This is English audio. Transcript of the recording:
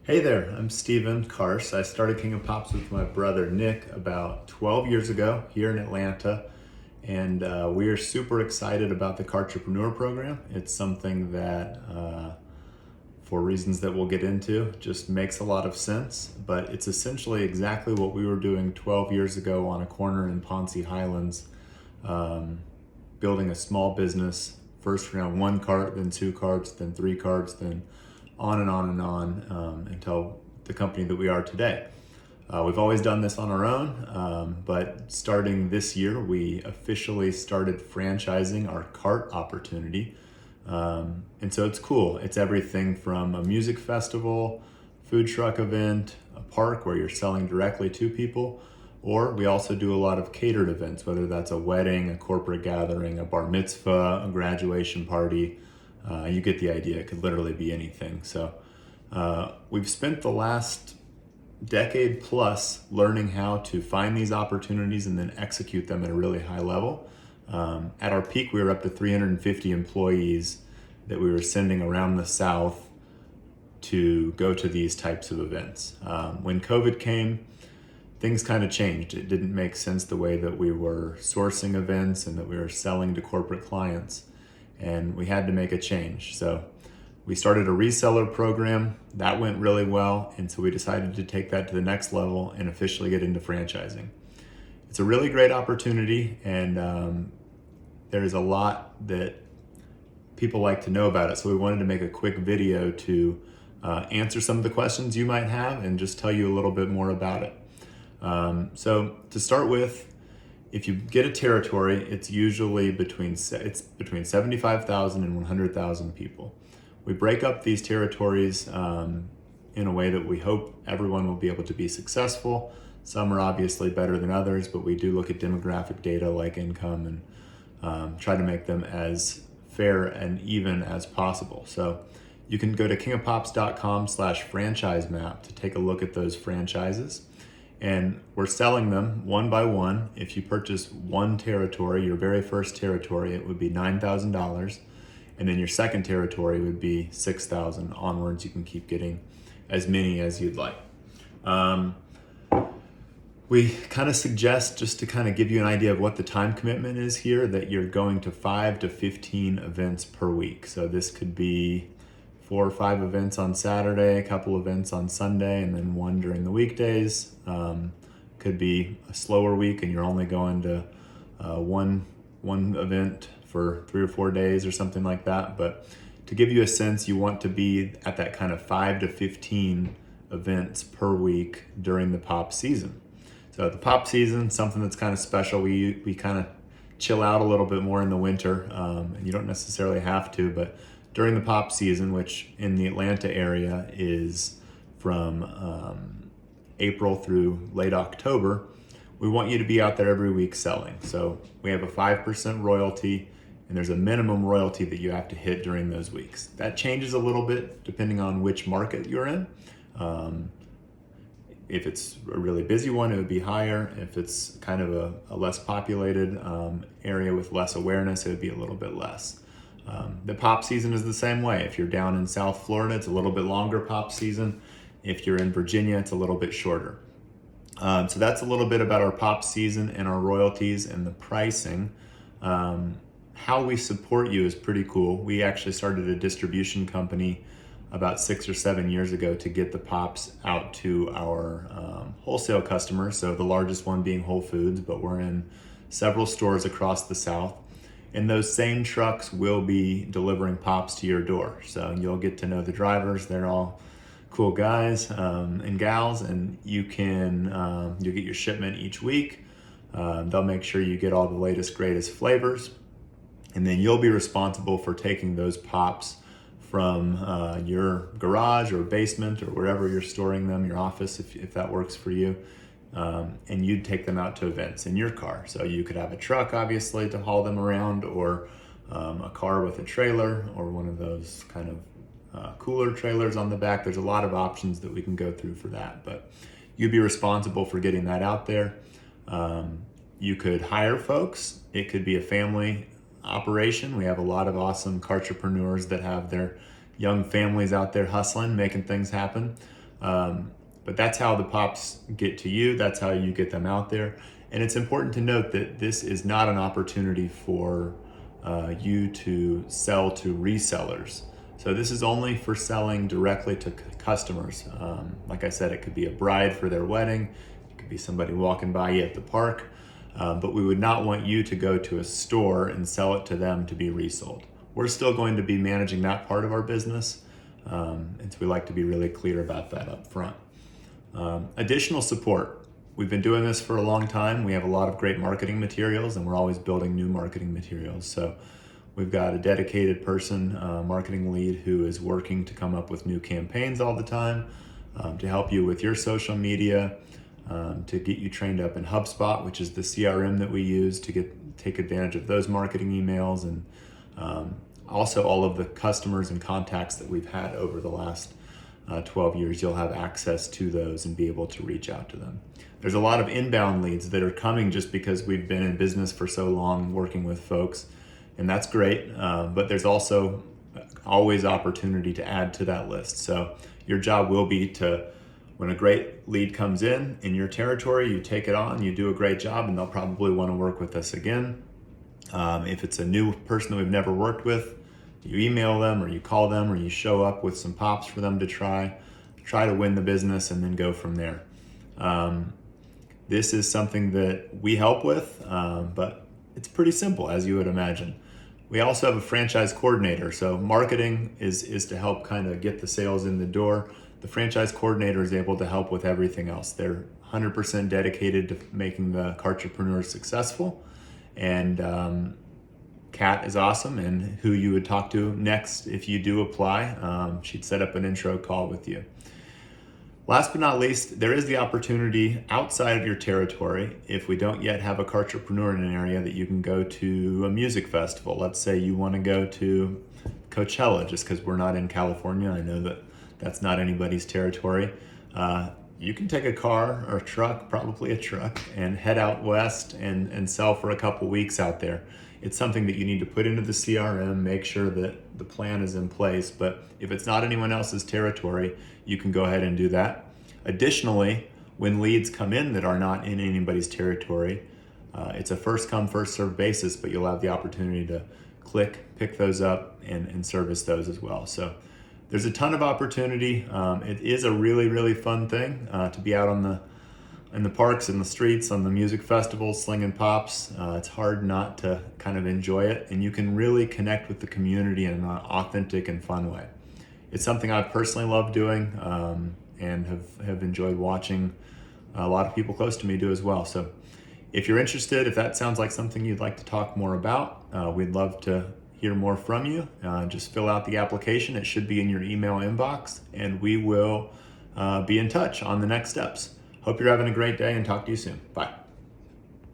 Hey there, I'm Steven Kars. I started King of Pops with my brother Nick about 12 years ago here in Atlanta, and we are super excited about the Cartrepreneur program. It's something that, for reasons that we'll get into, just makes a lot of sense, but it's essentially exactly what we were doing 12 years ago on a corner in Ponce Highlands, um, building a small business, first around one cart, then two carts, then three carts, then on and on and on until the company that we are today. We've always done this on our own, but starting this year, we officially started franchising our cart opportunity. And so it's cool. It's everything from a music festival, food truck event, a park where you're selling directly to people, or we also do a lot of catered events, whether that's a wedding, a corporate gathering, a bar mitzvah, a graduation party. You get the idea. It could literally be anything. So we've spent the last decade plus learning how to find these opportunities and then execute them at a really high level. At our peak, we were up to 350 employees that we were sending around the South to go to these types of events. When COVID came, things kind of changed. It didn't make sense the way that we were sourcing events and that we were selling to corporate clients, and we had to make a change. So we started a reseller program that went really well, and so we decided to take that to the next level and officially get into franchising. It's a really great opportunity, and there's a lot that people like to know about it. So we wanted to make a quick video to answer some of the questions you might have and just tell you a little bit more about it. So to start with, if you get a territory, it's usually between 75,000 and 100,000 people. We break up these territories in a way that we hope everyone will be able to be successful. Some are obviously better than others, but we do look at demographic data like income and try to make them as fair and even as possible. So you can go to kingofpops.com/franchise map to take a look at those franchises. And we're selling them one by one. If you purchase one territory, your very first territory, it would be $9,000. And then your second territory would be $6,000 onwards. You can keep getting as many as you'd like. We kind of suggest, just to kind of give you an idea of what the time commitment is here, that you're going to 5 to 15 events per week. So this could be 4 or 5 events on Saturday, a couple events on Sunday, and then one during the weekdays. Could be a slower week and you're only going to one event for 3 or 4 days or something like that. But to give you a sense, you want to be at that kind of 5 to 15 events per week during the pop season. So the pop season, something that's kind of special. We kind of chill out a little bit more in the winter, and you don't necessarily have to, but during the pop season, which in the Atlanta area is from April through late October, we want you to be out there every week selling. So we have a 5% royalty, and there's a minimum royalty that you have to hit during those weeks. That changes a little bit depending on which market you're in. If it's a really busy one, it would be higher. If it's kind of a less populated area with less awareness, it would be a little bit less. The pop season is the same way. If you're down in South Florida, it's a little bit longer pop season. If you're in Virginia, it's a little bit shorter. So that's a little bit about our pop season and our royalties and the pricing. How we support you is pretty cool. We actually started a distribution company about 6 or 7 years ago to get the pops out to our wholesale customers. So the largest one being Whole Foods, but we're in several stores across the South. And those same trucks will be delivering pops to your door. So you'll get to know the drivers. They're all cool guys and gals, and you'll get your shipment each week. They'll make sure you get all the latest, greatest flavors. And then you'll be responsible for taking those pops from your garage or basement or wherever you're storing them, your office, if that works for you. And you'd take them out to events in your car. So you could have a truck, obviously, to haul them around, or a car with a trailer, or one of those kind of cooler trailers on the back. There's a lot of options that we can go through for that, but you'd be responsible for getting that out there. You could hire folks. It could be a family operation. We have a lot of awesome cartrepreneurs that have their young families out there hustling, making things happen. But that's how the pops get to you. That's how you get them out there. And it's important to note that this is not an opportunity for you to sell to resellers. So this is only for selling directly to customers. Like I said, it could be a bride for their wedding. It could be somebody walking by you at the park. But we would not want you to go to a store and sell it to them to be resold. We're still going to be managing that part of our business. And so we like to be really clear about that up front. Additional support. We've been doing this for a long time. We have a lot of great marketing materials, and we're always building new marketing materials. So we've got a dedicated person, marketing lead, who is working to come up with new campaigns all the time, to help you with your social media, to get you trained up in HubSpot, which is the CRM that we use to take advantage of those marketing emails, and also all of the customers and contacts that we've had over the last 12 years. You'll have access to those and be able to reach out to them. There's a lot of inbound leads that are coming just because we've been in business for so long working with folks, and that's great. But there's also always opportunity to add to that list. So your job will be to, when a great lead comes in your territory, you take it on, you do a great job, and they'll probably want to work with us again. If it's a new person that we've never worked with, you email them or you call them or you show up with some pops for them to try to win the business, and then go from there. This is something that we help with, but it's pretty simple, as you would imagine. We also have a franchise coordinator. So marketing is to help kind of get the sales in the door. The franchise coordinator is able to help with everything else. They're 100% dedicated to making the Cartrepreneur successful. And Kat is awesome, and who you would talk to next if you do apply. She'd set up an intro call with you. Last but not least, there is the opportunity outside of your territory, if we don't yet have a Cartrepreneur in an area, that you can go to a music festival. Let's say you want to go to Coachella, just because we're not in California. I know that that's not anybody's territory. You can take a car or a truck, probably a truck, and head out west and sell for a couple weeks out there. It's something that you need to put into the CRM, make sure that the plan is in place. But if it's not anyone else's territory, you can go ahead and do that. Additionally, when leads come in that are not in anybody's territory, it's a first come, first served basis, but you'll have the opportunity to pick those up and service those as well. So there's a ton of opportunity. It is a really, really fun thing to be out in the parks, in the streets, on the music festivals, slinging pops. It's hard not to kind of enjoy it, and you can really connect with the community in an authentic and fun way. It's something I've personally loved doing, and have enjoyed watching a lot of people close to me do as well. So if you're interested, if that sounds like something you'd like to talk more about, we'd love to hear more from you. Just fill out the application. It should be in your email inbox, and we will be in touch on the next steps. Hope you're having a great day, and talk to you soon. Bye.